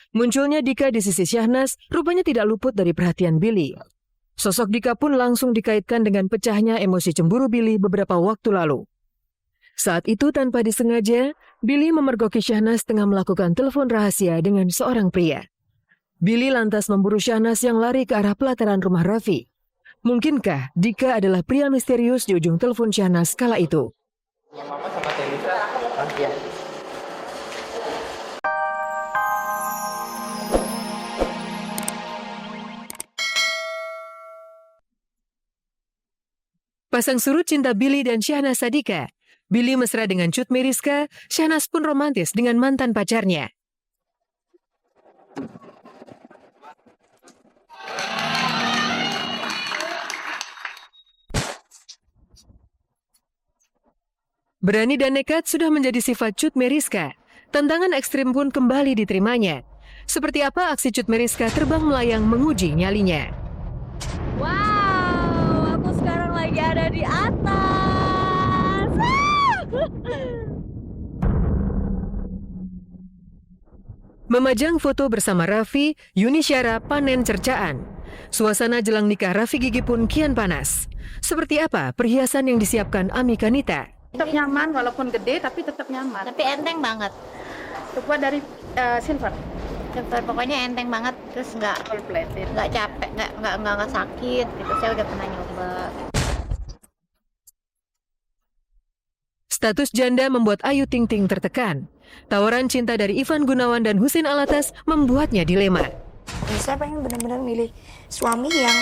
Munculnya Dika di sisi Syahnas rupanya tidak luput dari perhatian Billy. Sosok Dika pun langsung dikaitkan dengan pecahnya emosi cemburu Billy beberapa waktu lalu. Saat itu tanpa disengaja, Billy memergoki Syahnas tengah melakukan telepon rahasia dengan seorang pria. Billy lantas memburu Syahnas yang lari ke arah pelataran rumah Raffi. Mungkinkah Dika adalah pria misterius di ujung telepon Syahnas kala itu? Mama sama Tenisa, ya. Pasang surut cinta Billy dan Syahnas Sadika. Billy mesra dengan Cut Meyriska, Syahnas pun romantis dengan mantan pacarnya. Berani dan nekat sudah menjadi sifat Cut Meyriska. Tantangan ekstrim pun kembali diterimanya. Seperti apa aksi Cut Meyriska terbang melayang menguji nyalinya? Wow, aku sekarang lagi ada di atas. Memajang foto bersama Raffi, Yuni Syara panen cercaan. Suasana jelang nikah Raffi Gigi pun kian panas. Seperti apa perhiasan yang disiapkan Ami Kanita? Tetap nyaman walaupun gede tapi tetap nyaman. Tapi enteng banget. Terbuat dari silver. Silver pokoknya enteng banget, terus nggak capek, nggak sakit. Gitu saya udah pernah nyoba. Status janda membuat Ayu Ting Ting tertekan. Tawaran cinta dari Ivan Gunawan dan Husin Alatas membuatnya dilema. Saya pengen benar-benar milih suami yang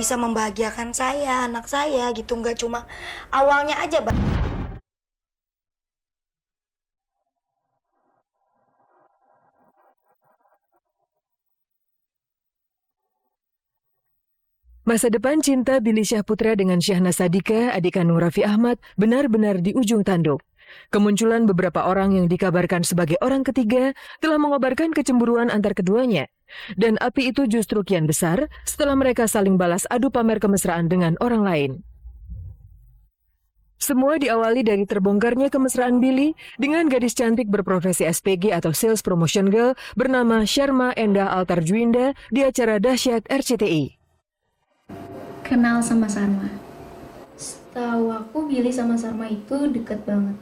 bisa membahagiakan saya, anak saya gitu, nggak cuma awalnya aja, Bang. Masa depan cinta Billy Syahputra dengan Syahnas Sadika, adik kandung Raffi Ahmad, benar-benar di ujung tanduk. Kemunculan beberapa orang yang dikabarkan sebagai orang ketiga telah mengobarkan kecemburuan antar keduanya. Dan api itu justru kian besar setelah mereka saling balas adu pamer kemesraan dengan orang lain. Semua diawali dari terbongkarnya kemesraan Billy dengan gadis cantik berprofesi SPG atau Sales Promotion Girl bernama Sharma Endah Altarjuinda di acara dahsyat RCTI. Kenal sama Sarma. Setahu aku Billy sama Sarma itu deket banget.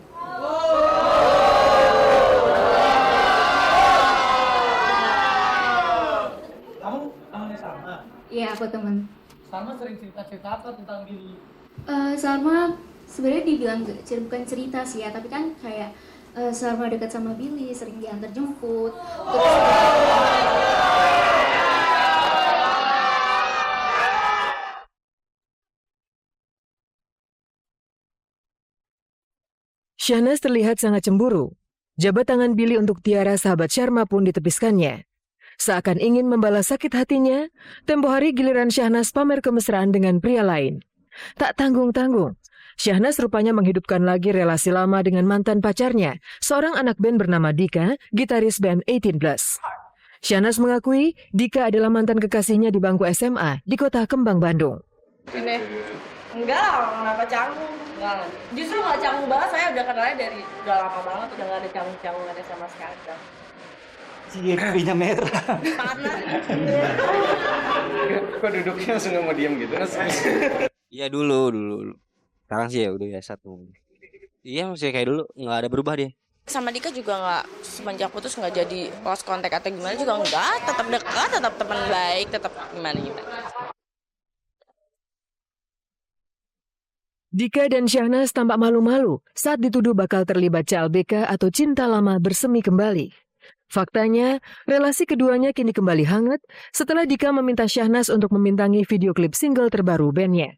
Kamu temannya Salma? Iya, aku teman. Salma sering cerita-cerita apa tentang Billy? Sarma sebenarnya dibilang bukan cerita sih ya, tapi kan kayak Sarma dekat sama Billy, sering diantar jemput. Terus Syahnas terlihat sangat cemburu. Jabat tangan Billy untuk Tiara sahabat Sharma pun ditepiskannya. Seakan ingin membalas sakit hatinya, tempo hari giliran Syahnas pamer kemesraan dengan pria lain. Tak tanggung-tanggung, Syahnas rupanya menghidupkan lagi relasi lama dengan mantan pacarnya, seorang anak band bernama Dika, gitaris band 18 Plus. Syahnas mengakui Dika adalah mantan kekasihnya di bangku SMA di kota Kembang, Bandung. Enggak lah, kenapa canggung? Enggak. Justru nggak canggung banget, saya udah kenalnya dari udah lama banget, udah nggak ada canggung-canggungannya sama sekali. Iya, pipinya merah. Panas. Kok duduknya langsung nggak mau diam gitu? Iya dulu. Sekarang sih ya udah biasa tuh. Iya masih kayak dulu, nggak ada berubah dia. Sama Dika juga nggak, semenjak putus nggak jadi lost contact atau gimana juga enggak, tetap dekat, tetap teman baik, tetap gimana. Dika dan Syahnas tampak malu-malu saat dituduh bakal terlibat CLBK atau cinta lama bersemi kembali. Faktanya, relasi keduanya kini kembali hangat setelah Dika meminta Syahnas untuk membintangi video klip single terbaru bandnya.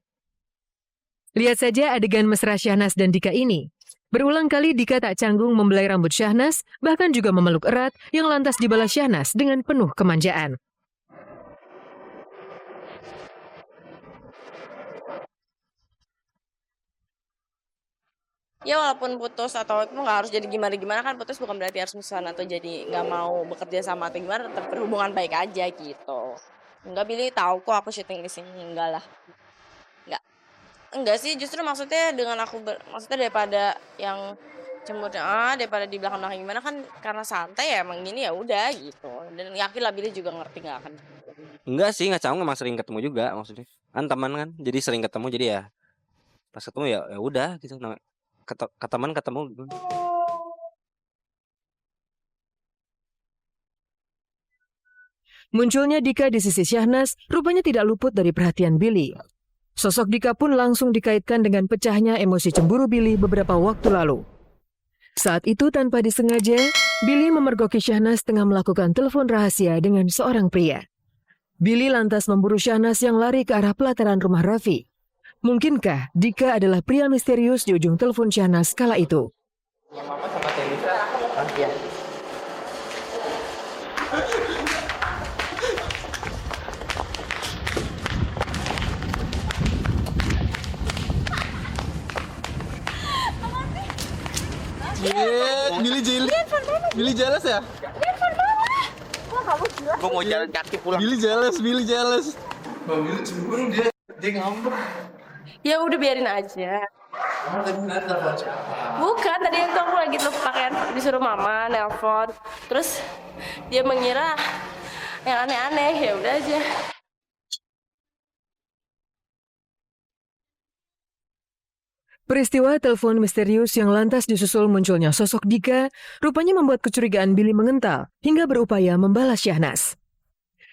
Lihat saja adegan mesra Syahnas dan Dika ini. Berulang kali Dika tak canggung membelai rambut Syahnas, bahkan juga memeluk erat yang lantas dibalas Syahnas dengan penuh kemanjaan. Ya walaupun putus atau itu nggak harus jadi gimana-gimana, kan putus bukan berarti harus musuhan atau jadi nggak mau bekerja sama atau gimana, tetap berhubungan baik aja gitu. Enggak, Billy tahu kok aku syuting di sini, enggak lah. Enggak sih, justru maksudnya dengan maksudnya daripada yang Cemberutnya daripada di belakang-belakang gimana kan karena santai ya emang gini ya udah gitu. Dan yakin lah Billy juga ngerti nggak akan. Enggak sih, nggak canggung, emang sering ketemu juga maksudnya. Kan teman kan, jadi sering ketemu jadi ya pas ketemu ya ya udah gitu. Keteman ketemu gitu. Munculnya Dika di sisi Syahnas rupanya tidak luput dari perhatian Billy. Sosok Dika pun langsung dikaitkan dengan pecahnya emosi cemburu Billy beberapa waktu lalu. Saat itu tanpa disengaja, Billy memergoki Syahnas tengah melakukan telepon rahasia dengan seorang pria. Billy lantas memburu Syahnas yang lari ke arah pelataran rumah Raffi. Mungkinkah Dika adalah pria misterius di ujung telepon Syahnas kala itu? Yang mama sama Telisa. Iya. Billy jealous ya? Gue mau jalan kaki pulang. Billy jealous. Bang Billy cemburu dia ngambek. Ya udah biarin aja. Bukan, tadi itu aku lagi pakaian disuruh mama nelpon. Terus dia mengira yang aneh-aneh, ya udah aja. Peristiwa telepon misterius yang lantas disusul munculnya sosok Dika rupanya membuat kecurigaan Billy mengental hingga berupaya membalas Syahnas.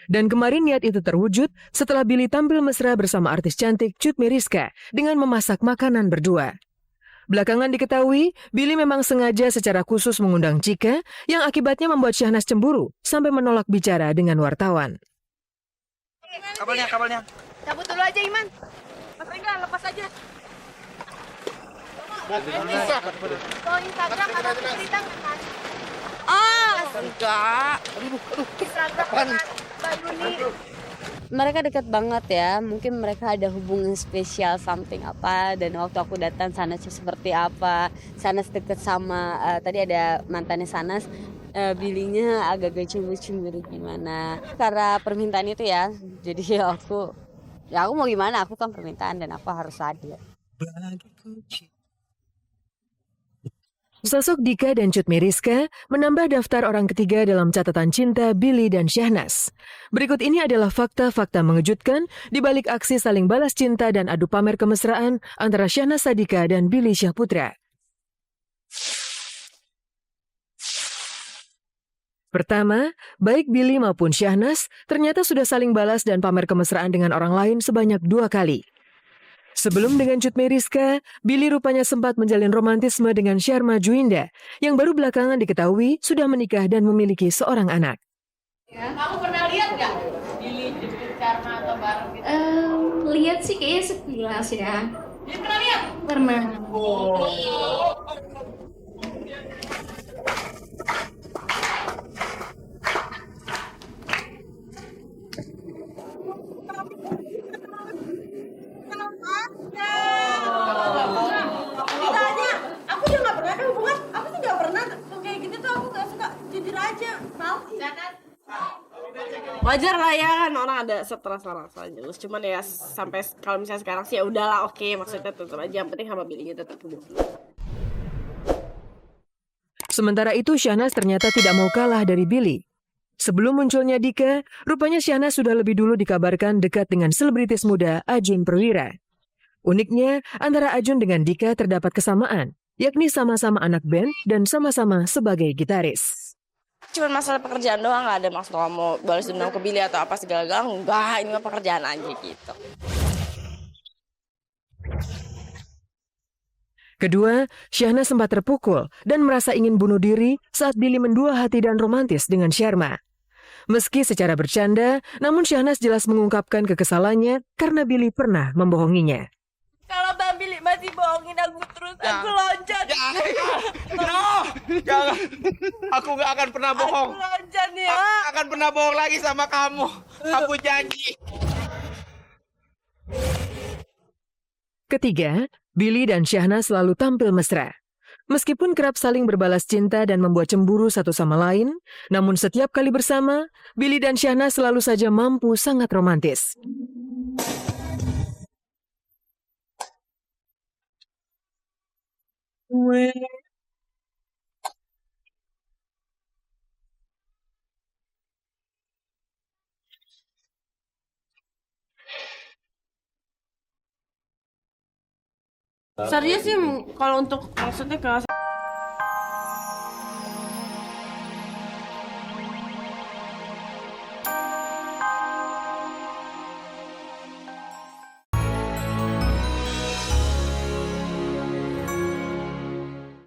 Dan kemarin niat itu terwujud setelah Billy tampil mesra bersama artis cantik Cut Meyriska dengan memasak makanan berdua. Belakangan diketahui, Billy memang sengaja secara khusus mengundang Cika yang akibatnya membuat Syahnas cemburu sampai menolak bicara dengan wartawan. Kabelnya. Cabut dulu aja, Iman. Mas Rengga, lepas aja. Kalau Instagram ada cerita nggak kan? Enggak. Instagram kan Mbak Yuni. Mereka dekat banget ya, mungkin mereka ada hubungan spesial something apa, dan waktu aku datang Sanas seperti apa, Sanas deket sama, tadi ada mantannya Sanas, Billy-nya agak-agak cemburu-cemburu gimana. Karena permintaan itu ya, jadi aku mau gimana, aku kan permintaan dan aku harus hadir. Sosok Dika dan Cut Meyriska menambah daftar orang ketiga dalam catatan cinta Billy dan Syahnas. Berikut ini adalah fakta-fakta mengejutkan di balik aksi saling balas cinta dan adu pamer kemesraan antara Syahnas Sadika dan Billy Syahputra. Pertama, baik Billy maupun Syahnas ternyata sudah saling balas dan pamer kemesraan dengan orang lain sebanyak 2 kali. Sebelum dengan Cut Meyriska, Billy rupanya sempat menjalin romantisme dengan Sharma Juinda, yang baru belakangan diketahui sudah menikah dan memiliki seorang anak. Ya. Kamu pernah lihat nggak Billy jemput Sharma atau bareng gitu? Lihat sih kayaknya sekilas ya. Dia pernah lihat? Pernah. Ditanya, aku juga nggak pernah ada hubungan. Aku tuh nggak pernah kayak gitu tuh, aku nggak suka, jujur aja. Mau? Wajar lah ya, kan orang ada stres rasa jelas. Cuman ya sampai kalau misalnya sekarang sih ya udahlah, oke, maksudnya tetap aja yang penting sama Billy tetap hubungan. Sementara itu Syahnas ternyata tidak mau kalah dari Billy. Sebelum munculnya Dika, rupanya Syahnas sudah lebih dulu dikabarkan dekat dengan selebritis muda Ajun Perwira. Uniknya, antara Ajun dengan Dika terdapat kesamaan, yakni sama-sama anak band dan sama-sama sebagai gitaris. Cuman masalah pekerjaan doang, nggak ada maksud kamu balas dendam ke Billy atau apa segala-gala. Enggak, ini mah pekerjaan aja gitu. Kedua, Syahnas sempat terpukul dan merasa ingin bunuh diri saat Billy mendua hati dan romantis dengan Sharma. Meski secara bercanda, namun Syahnas jelas mengungkapkan kekesalannya karena Billy pernah membohonginya. Kalau Bang Billy masih bohongin aku terus, aku loncat. Jangan. Aku gak akan pernah bohong. Aku loncat ya. Aku akan pernah bohong lagi sama kamu. Aku janji. Ketiga, Billy dan Syahnas selalu tampil mesra. Meskipun kerap saling berbalas cinta dan membuat cemburu satu sama lain, namun setiap kali bersama, Billy dan Syahnas selalu saja mampu sangat romantis. Serius sih kalau untuk maksudnya ke